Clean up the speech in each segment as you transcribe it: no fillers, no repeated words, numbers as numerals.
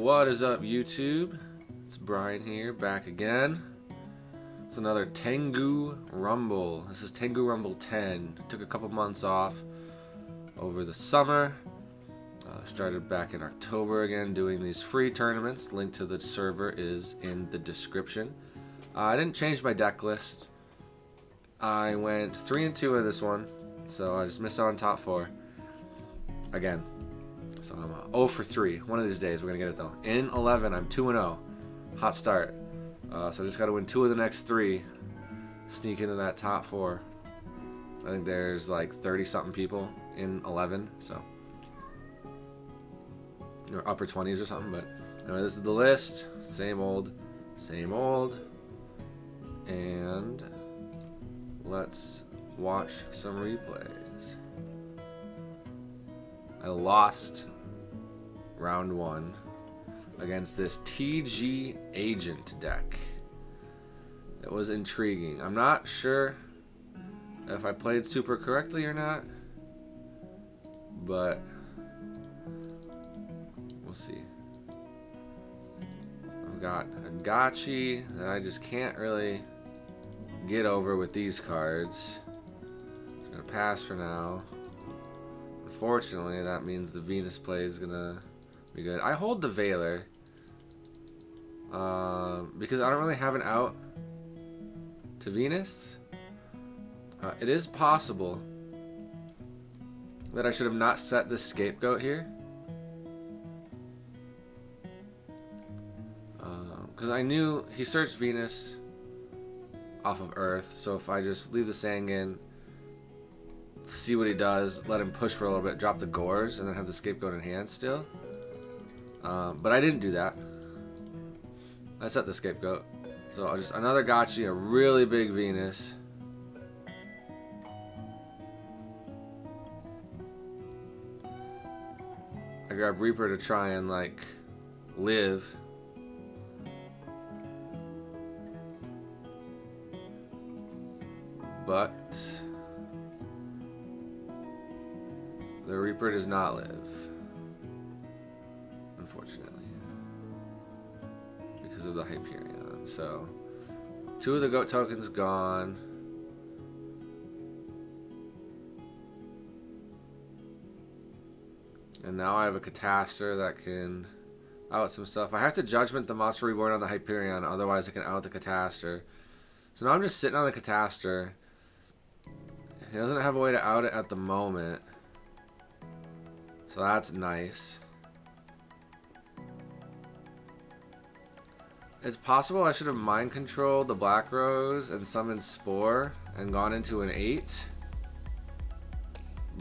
What is up, YouTube? It's Brian here, back again. It's another Tengu Rumble. This is Tengu Rumble 10. Took a couple months off over the summer. Started back in October again doing these free tournaments. Link to the server is in the description. I didn't change my deck list. I went 3-2 in this one, so I just missed out on top 4 again. So I'm 0 for 3. One of these days we're gonna get it though. In 11, I'm 2-0. Hot start. So I just got to win 2 of the next 3. Sneak into that top 4. I think there's like 30 something people in 11, so or upper 20s or something. But anyway, this is the list. Same old, same old. And let's watch some replays. I lost round 1 against this TG Agent deck. It was intriguing. I'm not sure if I played super correctly or not, but we'll see. I've got a Gotchi that I just can't really get over with these cards. I'm gonna pass for now. Unfortunately, that means the Venus play is gonna be good. I hold the Veiler because I don't really have an out to Venus. It is possible that I should have not set this Scapegoat here, because I knew he searched Venus off of Earth, so if I just leave the Sangan, see what he does, let him push for a little bit, drop the Gores, and then have the Scapegoat in hand still. But I didn't do that. I set the Scapegoat. So I'll just another Gotchi, a really big Venus. I grab Reaper to try and like live. But the Reaper does not live, unfortunately, because of the Hyperion. So 2 of the goat tokens gone. And now I have a Catastor that can out some stuff. I have to Judgment the Monster Reborn on the Hyperion, otherwise I can out the Catastor. So now I'm just sitting on the Catastor. He doesn't have a way to out it at the moment, so that's nice. It's possible I should have mind controlled the Black Rose and summoned Spore and gone into an 8,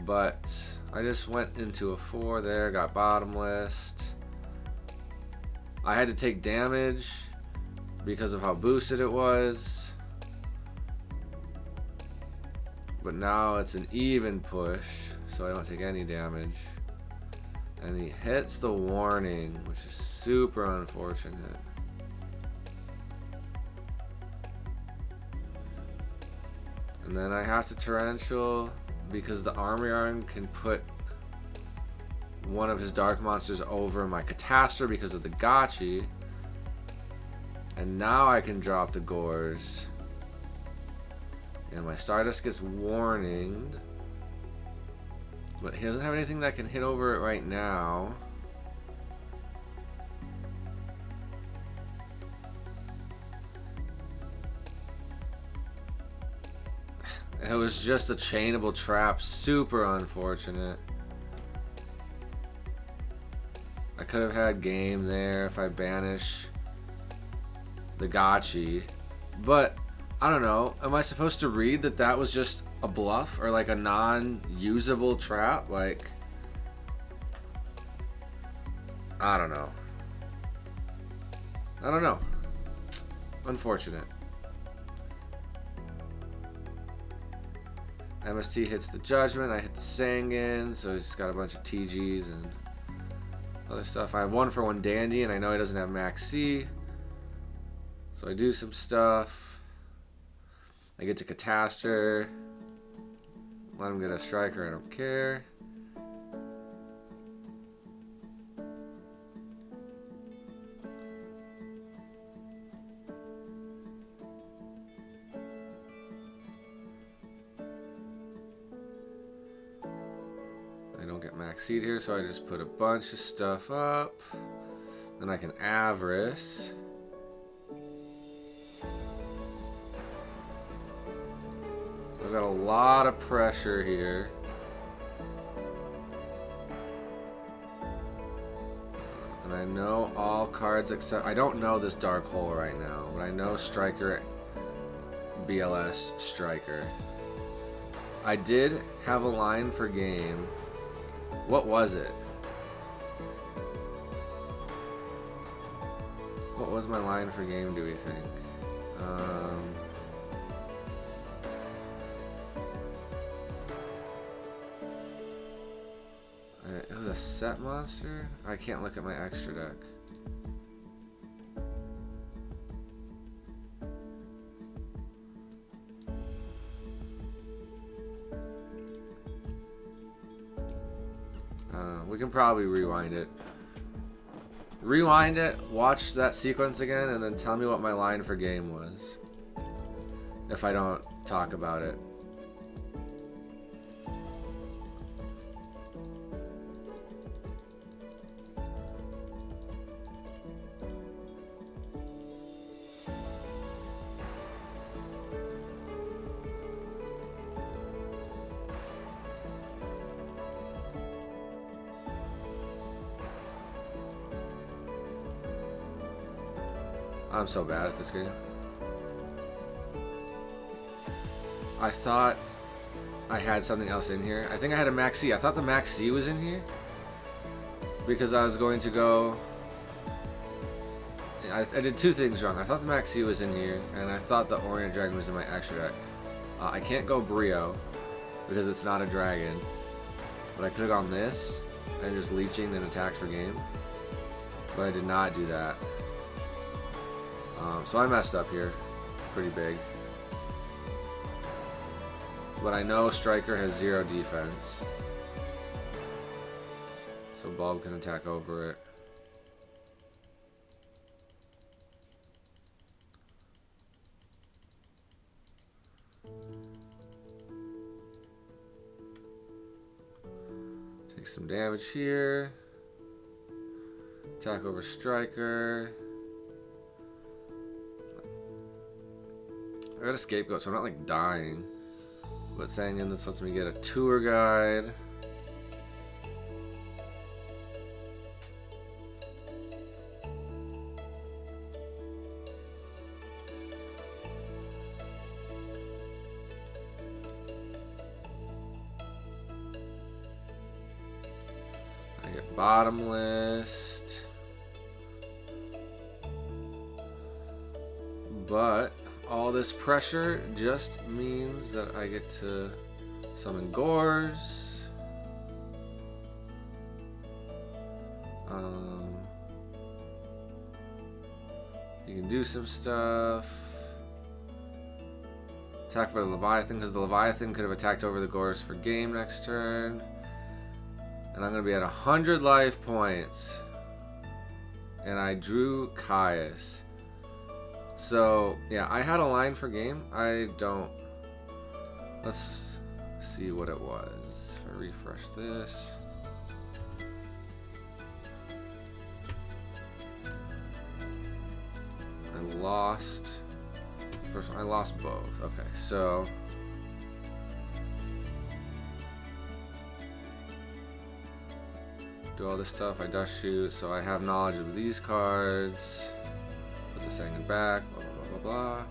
but I just went into a 4 there, got bottomless. I had to take damage because of how boosted it was. But now it's an even push, so I don't take any damage. And he hits the warning, which is super unfortunate. And then I have to Torrential because the Armory Arm can put one of his Dark Monsters over my Catastor because of the Gotchi. And now I can drop the Gores. And my Stardust gets warninged, but he doesn't have anything that can hit over it right now. It was just a chainable trap, super unfortunate. I could have had game there if I banish the Gotchi, but I don't know. Am I supposed to read that that was just a bluff or like a non-usable trap? Like, I don't know. I don't know. Unfortunate. MST hits the Judgment. I hit the Sangan, so he's just got a bunch of TGs and other stuff. I have 1-for-1 Dandy, and I know he doesn't have Max C, so I do some stuff. I get to Catastor. Let him get a Striker, I don't care. I don't get max seed here, so I just put a bunch of stuff up. Then I can avarice. I've got a lot of pressure here. And I know all cards except... I don't know this Dark Hole right now, but I know Striker, BLS Striker. I did have a line for game. What was it? What was my line for game, do we think? It was a set monster? I can't look at my extra deck. We can probably rewind it. Rewind it, watch that sequence again, and then tell me what my line for game was. If I don't talk about it. I'm so bad at this game. I thought I had something else in here. I think I had a Max C. I thought the Max C was in here because I was going to go... I did two things wrong. I thought the Max C was in here, and I thought the Orient Dragon was in my extra deck. I can't go Brio because it's not a dragon, but I could have gone this and just leeching and attacked for game, but I did not do that. So I messed up here pretty big. But I know Striker has 0 defense. So Bulb can attack over it. Take some damage here. Attack over Striker. I got a scapegoat, so I'm not like dying. But saying in this lets me get a tour guide. I get bottom list. But all this pressure just means that I get to summon Gores. You can do some stuff. Attack for the Leviathan, because the Leviathan could have attacked over the Gores for game next turn. And I'm going to be at 100 life points. And I drew Caius. So, yeah, I had a line for game. I don't... Let's see what it was. If I refresh this. I lost... First one, I lost both. Okay, so... Do all this stuff. I dust shoot, so I have knowledge of these cards. Put the second back, blah, blah, blah, blah, blah.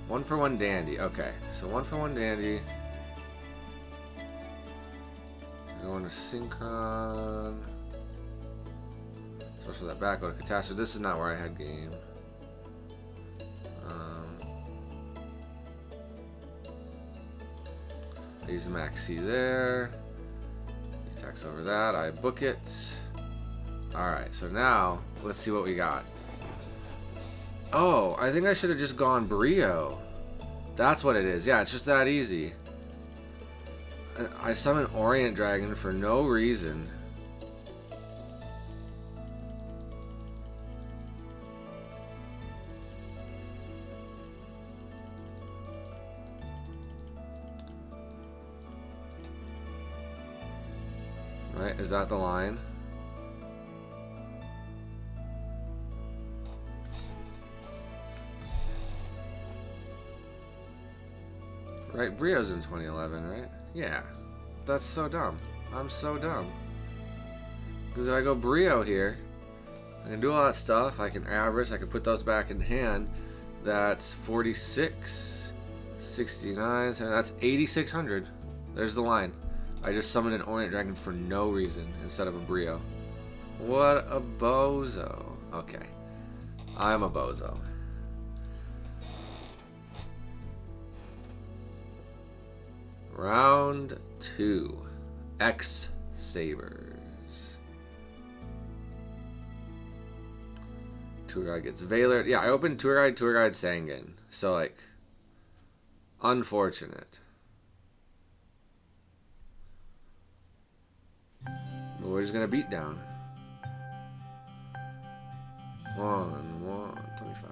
1 for 1 dandy. Okay, so 1 for 1 dandy. Going to Synchron. Especially that back, go to Catastrophe. This is not where I had game. I use Max C there. He attacks over that. I book it. Alright, so now, let's see what we got. Oh, I think I should have just gone Brio. That's what it is. Yeah, it's just that easy. I summon Orient Dragon for no reason. Right? Is that the line? Right? Brio's in 2011, right? Yeah. That's so dumb. I'm so dumb. Because if I go Brio here, I can do all that stuff. I can average. I can put those back in hand. That's 46, 69, and that's 8,600. There's the line. I just summoned an Ornate Dragon for no reason instead of a Brio. What a bozo. Okay. I'm a bozo. Round 2. X Sabers. Tour Guide gets Valor. Yeah, I opened Tour Guide, Sangan. So, like, unfortunate. But we're just gonna beat down. 25.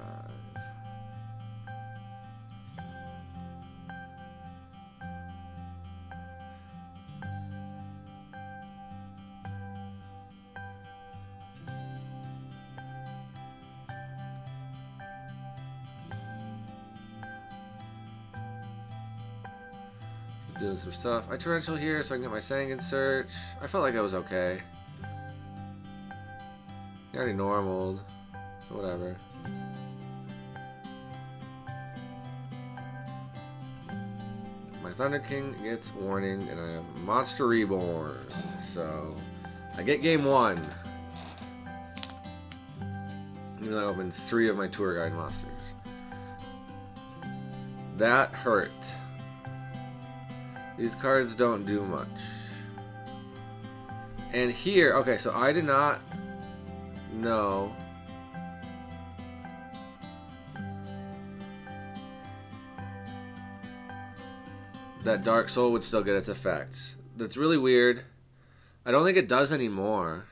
Doing some stuff. I torrential here so I can get my Sangan Search. I felt like I was okay. He already normaled, so whatever. My Thunder King gets Warning, and I have Monster Reborn. So I get game 1. Even though I opened 3 of my Tour Guide monsters. That hurt. These cards don't do much. And here, okay, so I did not know that Dark Soul would still get its effects. That's really weird. I don't think it does anymore,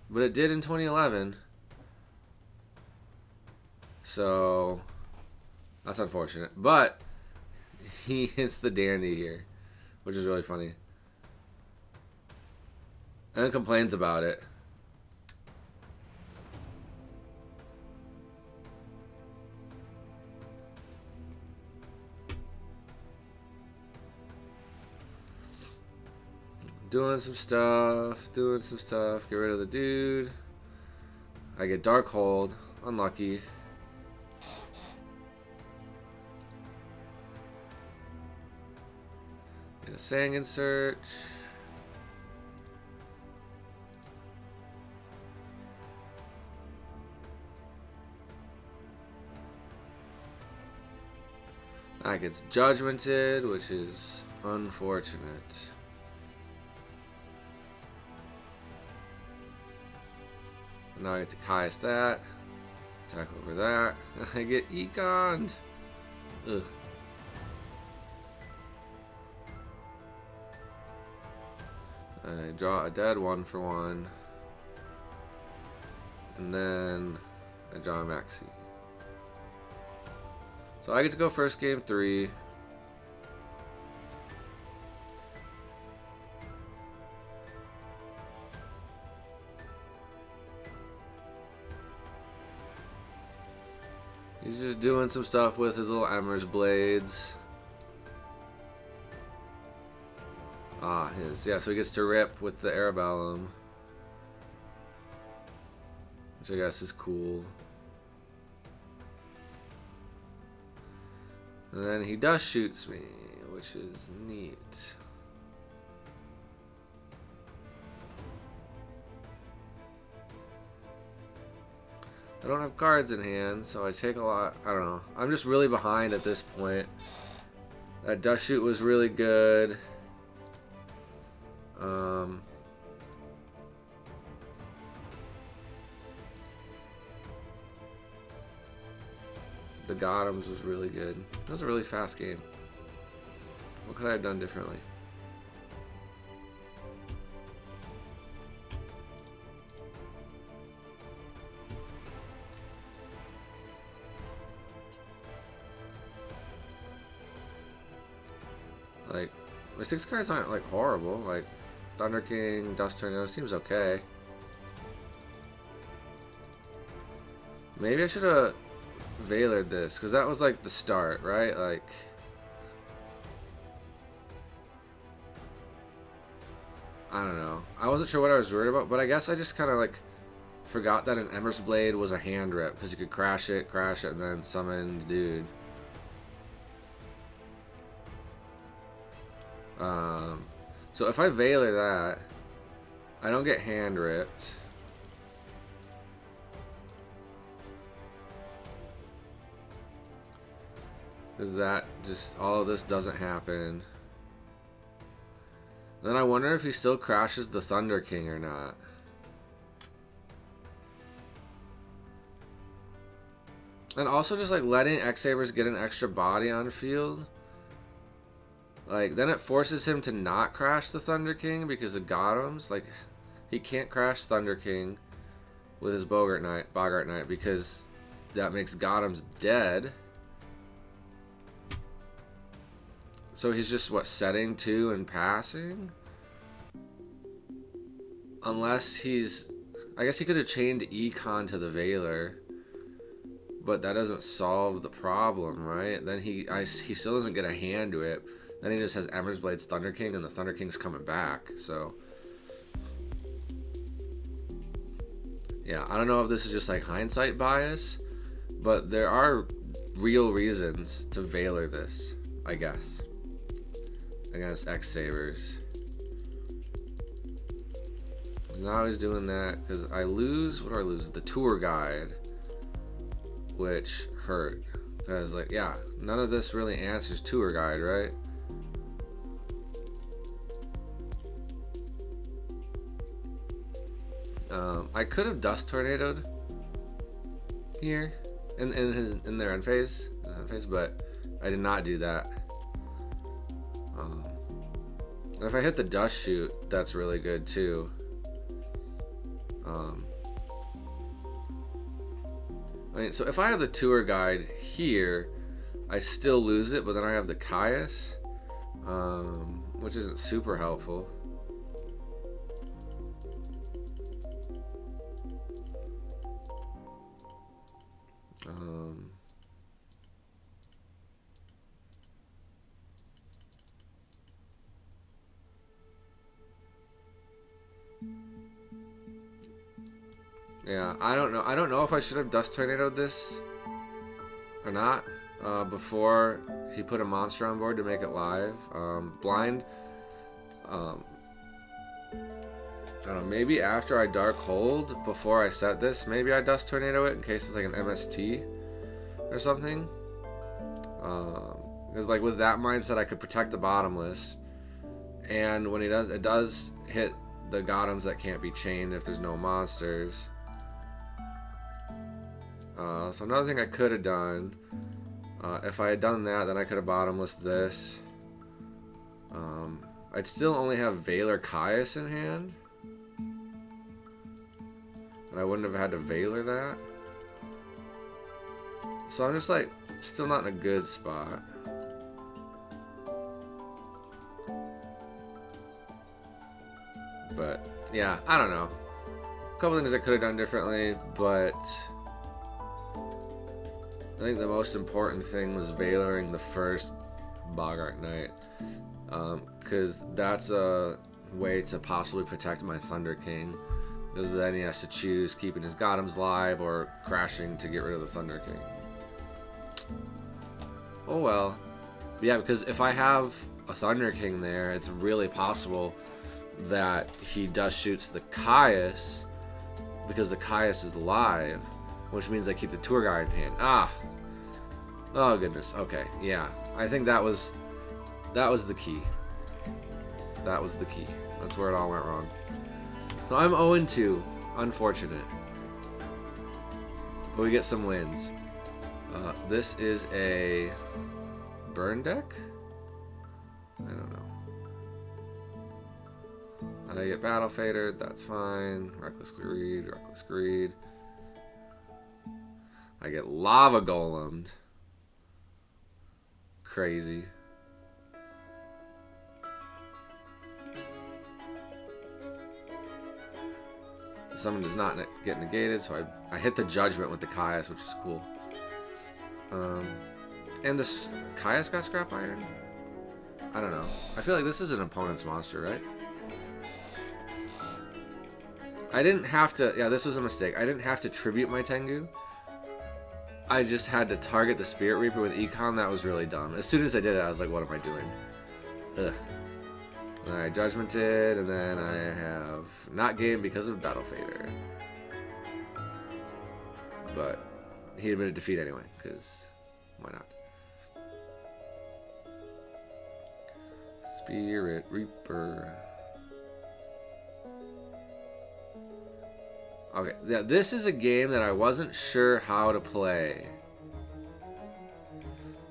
but it did in 2011. So that's unfortunate. But he hits the Dandy here, which is really funny. And then complains about it. Doing some stuff. Get rid of the dude. I get Dark Hold. Unlucky. Get a Sangan Search. That gets Judgmented, which is unfortunate. Now I get to cast that. Attack over that. I get Econed. Ugh. I draw a dead 1/1. And then I draw a Maxi. So I get to go first game 3. He's just doing some stuff with his little Emmer's Blades. Yeah, so he gets to rip with the Arabellum. Which I guess is cool. And then he Dust Shoots me, which is neat. I don't have cards in hand, so I take a lot. I don't know. I'm just really behind at this point. That Dust Shoot was really good. The Gothams was really good. That was a really fast game. What could I have done differently? Like, my 6 cards aren't like horrible. Like, Thunder King, Dust Tornado seems okay. Maybe I should have Veilered this, because that was like the start, right? Like, I don't know. I wasn't sure what I was worried about, but I guess I just kind of like forgot that an Ember's Blade was a hand rip, because you could crash it, and then summon the dude. So if I Veiler that, I don't get hand ripped. Because that just, all of this doesn't happen. Then I wonder if he still crashes the Thunder King or not. And also just like letting X-Sabers get an extra body on field. Like, then it forces him to not crash the Thunder King because of Gotems. Like, he can't crash Thunder King with his Bogart Knight because that makes Gotems dead. So he's just, what, setting 2 and passing? Unless he's... I guess he could have chained Econ to the Veiler. But that doesn't solve the problem, right? Then he still doesn't get a hand to it. Then he just has Ember's Blade's Thunder King, and the Thunder King's coming back, so... Yeah, I don't know if this is just like hindsight bias, but there are real reasons to Veiler this, I guess. Against X-Sabers. Now he's doing that because I lose. What do I lose? The tour guide, which hurt because, like, yeah, none of this really answers tour guide, right? I could have Dust Tornadoed here in their end phase, but I did not do that. And if I hit the Dust Shoot, that's really good too. I mean, so if I have the tour guide here, I still lose it, but then I have the Caius, which isn't super helpful. Yeah, I don't know. I don't know if I should have Dust Tornadoed this or not before he put a monster on board to make it live. Blind. I don't know. Maybe after I Dark Hold before I set this, maybe I Dust Tornado it in case it's like an MST or something. Because like with that mindset, I could protect the bottomless, and when he does, it does hit the Gotems that can't be chained if there's no monsters. So another thing I could have done, if I had done that, then I could have bottomless this. I'd still only have Veiler Caius in hand, and I wouldn't have had to Veiler that. So I'm just like, still not in a good spot. But yeah, I don't know. A couple things I could have done differently, but I think the most important thing was Veilering the first Bogart Knight, because that's a way to possibly protect my Thunder King, because then he has to choose keeping his Gotems live or crashing to get rid of the Thunder King. Oh well. But yeah, because if I have a Thunder King there, it's really possible that he Dust Shoots the Caius, because the Caius is live, which means I keep the tour guide in hand. Oh goodness. Okay, yeah. I think that was the key. That was the key. That's where it all went wrong. So I'm 0-2. Unfortunate. But we get some wins. This is a burn deck? I don't know. And I get Battle Fader, that's fine. Reckless Greed. I get Lava Golemed. Crazy. summon does not get negated, so I hit the Judgment with the Caius, which is cool. And this Caius got Scrap Iron? I don't know. I feel like this is an opponent's monster, right? I didn't have to... Yeah, this was a mistake. I didn't have to tribute my Tengu. I just had to target the Spirit Reaper with Econ. That was really dumb. As soon as I did it, I was like, what am I doing? Ugh. And I Judgmented, and then I have not gained because of Battle Fader. But he had been a defeat anyway, because why not? Spirit Reaper. Okay, yeah, this is a game that I wasn't sure how to play.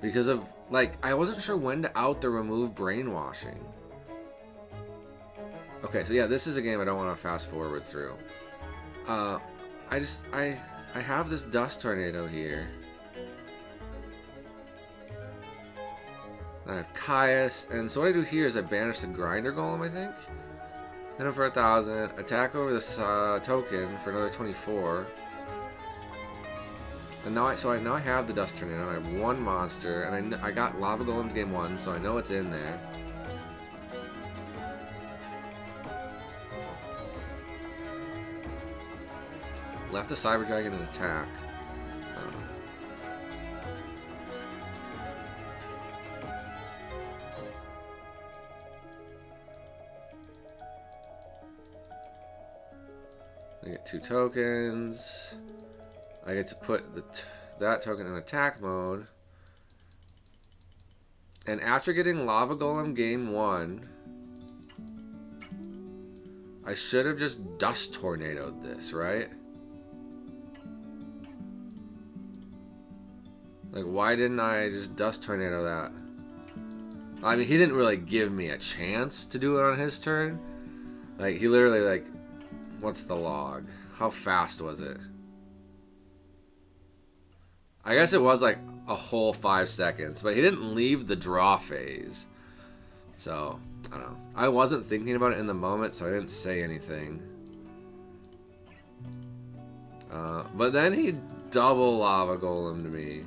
Because of, like, I wasn't sure when to out the remove brainwashing. Okay, so yeah, this is a game I don't want to fast forward through. I have this Dust Tornado here. I have Caius, and so what I do here is I banish the Grinder Golem, I think. Hit him for 1,000. Attack over this token for another 24. And now I have the Dust Tornado. I have one monster, and I got Lava Golem game 1, so I know it's in there. Left the Cyber Dragon and attack. I get 2 tokens. I get to put that token in attack mode. And after getting Lava Golem game 1, I should have just Dust Tornadoed this, right? Like, why didn't I just Dust Tornado that? I mean, he didn't really give me a chance to do it on his turn. Like, he literally, like, what's the log? How fast was it? I guess it was like a whole 5 seconds, but he didn't leave the draw phase. So, I don't know. I wasn't thinking about it in the moment, so I didn't say anything. But then he double Lava Golemed me.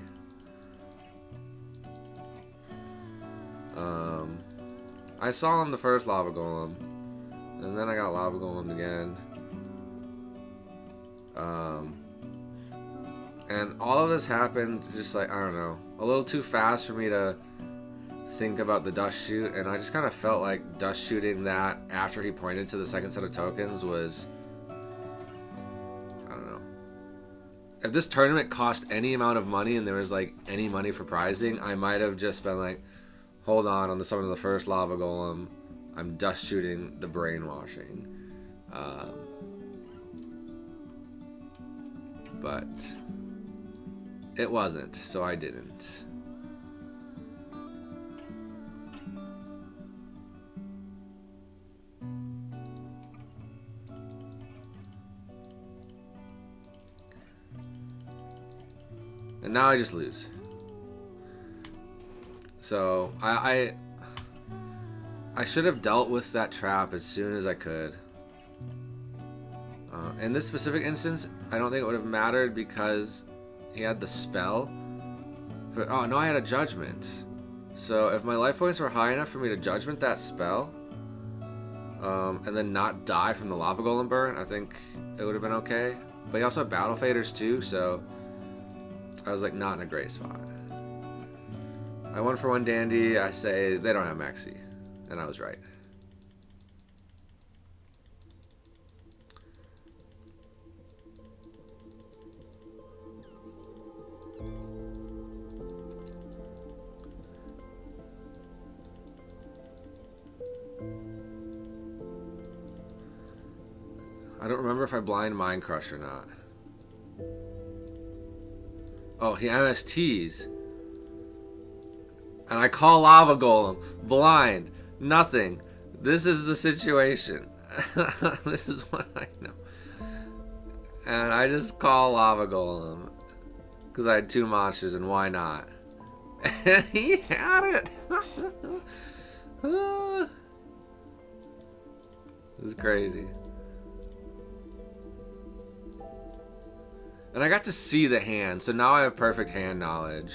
I saw him the first Lava Golem, and then I got Lava Golem again. And all of this happened just like, I don't know, a little too fast for me to think about the Dust Shoot, and I just kind of felt like Dust Shooting that after he pointed to the second set of tokens was, I don't know. If this tournament cost any amount of money and there was like any money for prizing, I might have just been like, hold on the summon of the first Lava Golem, I'm Dust Shooting the Brainwashing. But it wasn't, so I didn't. And now I just lose. So I should have dealt with that trap as soon as I could. In this specific instance, I don't think it would have mattered because he had the spell. But, oh, no, I had a Judgment. So if my life points were high enough for me to Judgment that spell, and then not die from the Lava Golem burn, I think it would have been okay. But he also had Battle Faders too, so I was like not in a great spot. I won for 1 Dandy. I say they don't have Maxi, and I was right. I don't remember if I blind Mind Crush or not. Oh, he MSTs. And I call Lava Golem. Blind. Nothing. This is the situation. This is what I know. And I just call Lava Golem. Because I had 2 monsters, and why not? And he had it. This is crazy. And I got to see the hand, so now I have perfect hand knowledge.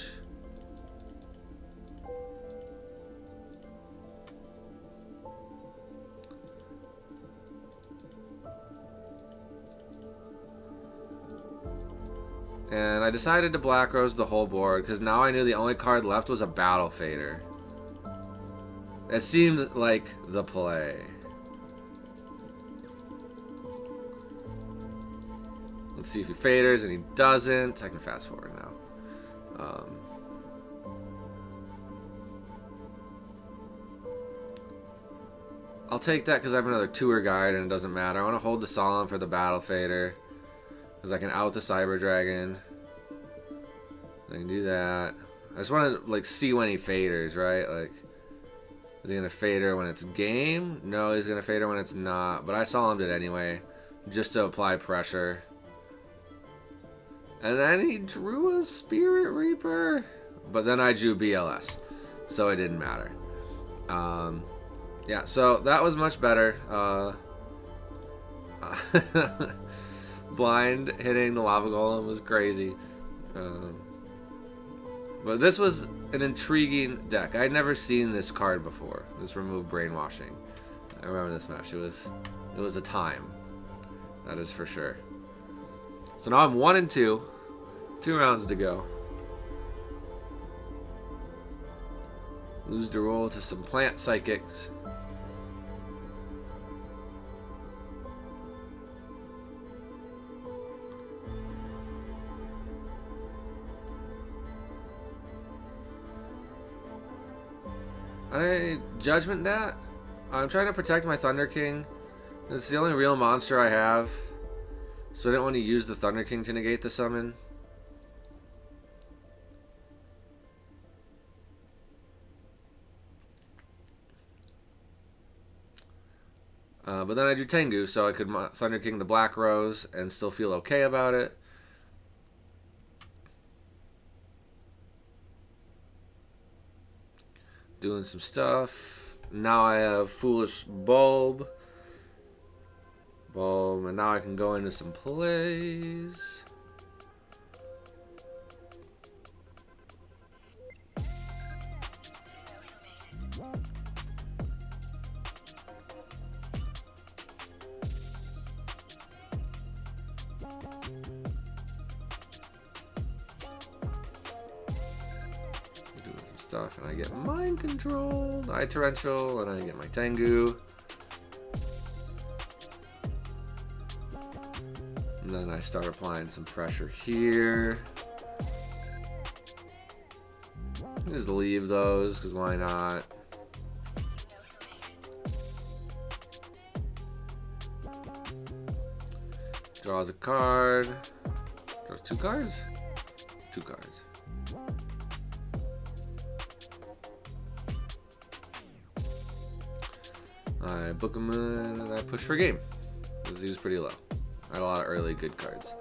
And I decided to Black Rose the whole board, because now I knew the only card left was a Battle Fader. It seemed like the play. Let's see if he faders, and he doesn't. I can fast forward now. I'll take that because I have another tour guide and it doesn't matter. I want to hold the Solemn for the Battle Fader because I can out the Cyber Dragon. I can do that. I just want to like see when he faders, right? Like, is he gonna fader when it's game? No, he's gonna fader when it's not. But I Solemned it anyway, just to apply pressure. And then he drew a Spirit Reaper, but then I drew BLS, so it didn't matter. Yeah, so that was much better. Blind hitting the Lava Golem was crazy. But this was an intriguing deck. I'd never seen this card before. This Remove Brainwashing. I remember this match. It was a time. That is for sure. So now I'm 1-2. 2 rounds to go. Lose the roll to some Plant Psychics. I Judgment that. I'm trying to protect my Thunder King. It's the only real monster I have. So I didn't want to use the Thunder King to negate the summon. But then I drew Tengu, so I could Thunder King the Black Rose and still feel okay about it. Doing some stuff. Now I have Foolish Bulb. And now I can go into some plays. Stuff, and I get Mind Control, I Torrential, and I get my Tengu. And then I start applying some pressure here. Just leave those, because why not? Draws a card. Draws 2 cards? 2 cards. I book him in and I push for game because he was pretty low. I had a lot of early good cards.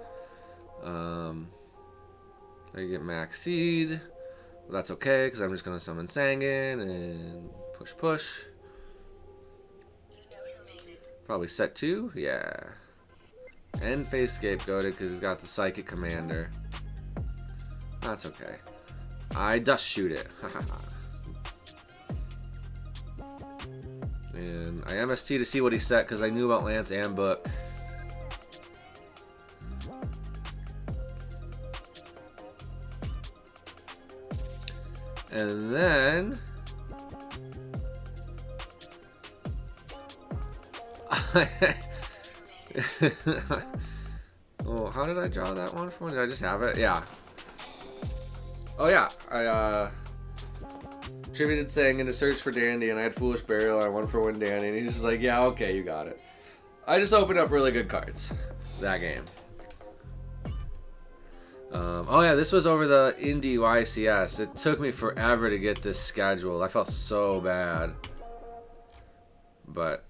I get Max Seed, but that's okay because I'm just gonna summon Sangan and push. Probably set 2, yeah. And face Scapegoated because he's got the Psychic Commander. That's okay. I Dust Shoot it. And I MST to see what he set because I knew about Lance and Book. And then oh, how did I draw that one from? Did I just have it? Yeah. Oh yeah, I attributed saying in a search for Dandy, and I had Foolish Burial, and I won for one Dandy, and he's just like, yeah, okay, you got it. I just opened up really good cards that game. Oh yeah, this was over the Indie YCS. It took me forever to get this scheduled. I felt so bad. But,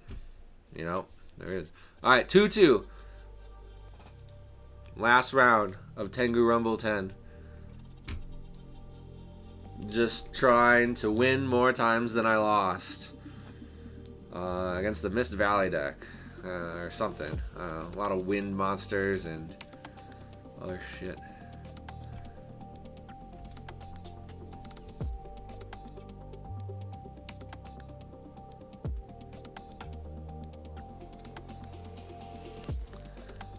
you know, there it is. Alright, 2-2. Last round of Tengu Rumble 10. Just trying to win more times than I lost. Against the Mist Valley deck. Or something. I don't know, a lot of wind monsters and Other shit.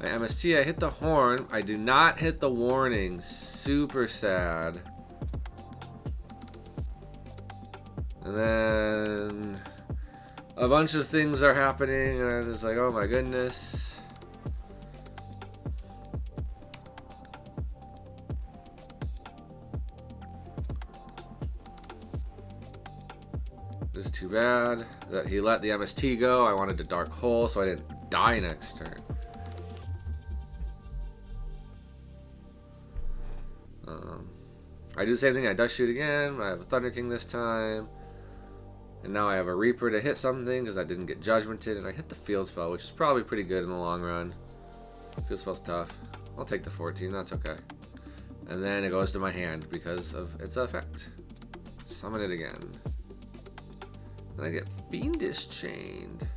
My MST, I hit the horn. I do not hit the warning. Super sad. And then a bunch of things are happening, and I'm just like, oh my goodness. This is too bad that he let the MST go. I wanted to dark hole so I didn't die next turn. I do the same thing. I dust shoot again. I have a Thunder King this time. And now I have a Reaper to hit something because I didn't get Judgmented. And I hit the Field Spell, which is probably pretty good in the long run. Field Spell's tough. I'll take the 14. That's okay. And then it goes to my hand because of its effect. Summon it again. And I get Fiendish Chained.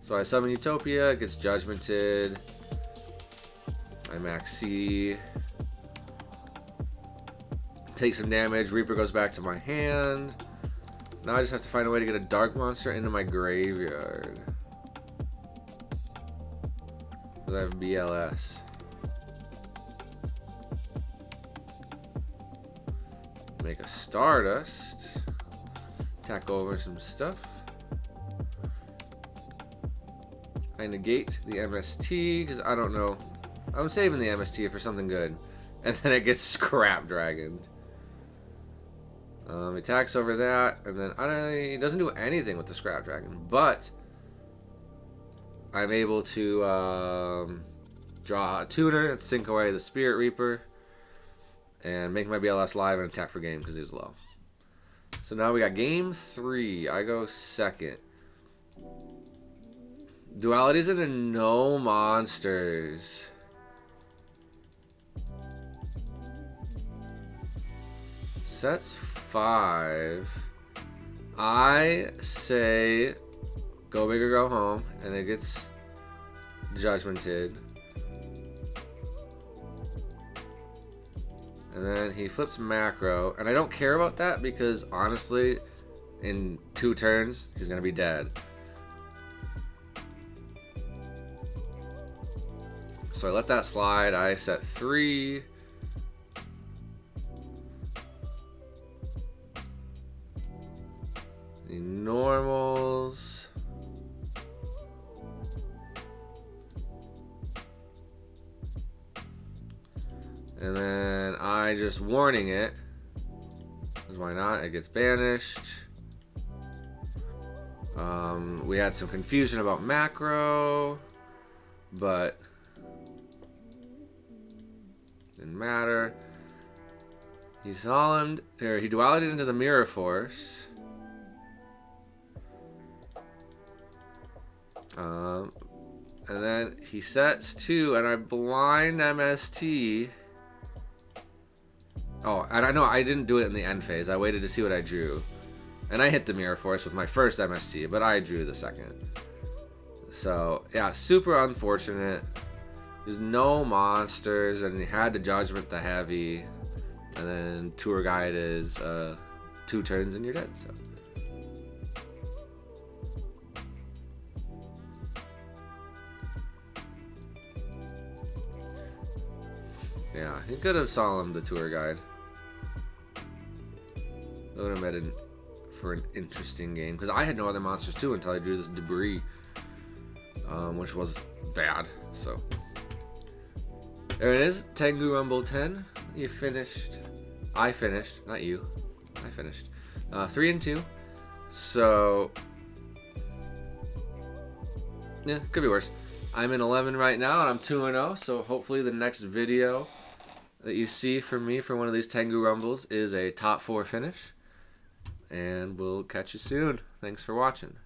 So I summon Utopia. It gets Judgmented. I max C. Take some damage. Reaper goes back to my hand. Now I just have to find a way to get a dark monster into my graveyard. Because I have BLS. Make a Stardust. Attack over some stuff. I negate the MST because I don't know. I'm saving the MST for something good. And then it gets Scrap Dragoned. Attacks over that, and then he doesn't do anything with the Scrap Dragon, but I'm able to draw a tuner and sink away the Spirit Reaper and make my BLS live and attack for game because he was low. So now we got game 3. I go second. Dualities into no monsters. Sets 5. I say go big or go home, and it gets Judgmented. And then he flips macro, and I don't care about that because honestly, in 2 turns, he's gonna be dead. So I let that slide. I set 3. The normals. And then I just warning it. Because why not? It gets banished. We had some confusion about macro, but didn't matter. He solemned, or he duality into the Mirror Force. And then he sets 2, and I blind MST. Oh, and I know I didn't do it in the end phase. I waited to see what I drew. And I hit the Mirror Force with my first MST, but I drew the second. So, yeah, super unfortunate. There's no monsters, and he had to Judgment the Heavy. And then Tour Guide is 2 turns and you're dead, so. Yeah, he could have solemned the Tour Guide. That would have made it for an interesting game. Because I had no other monsters too until I drew this Debris. Which was bad, so. There it is, Tengu Rumble 10. You finished. I finished, not you. I finished. 3 and 2. So, yeah, could be worse. I'm in 11 right now, and I'm 2-0. So hopefully the next video that you see from me for one of these Tengu Rumbles is a top 4 finish. And we'll catch you soon. Thanks for watching.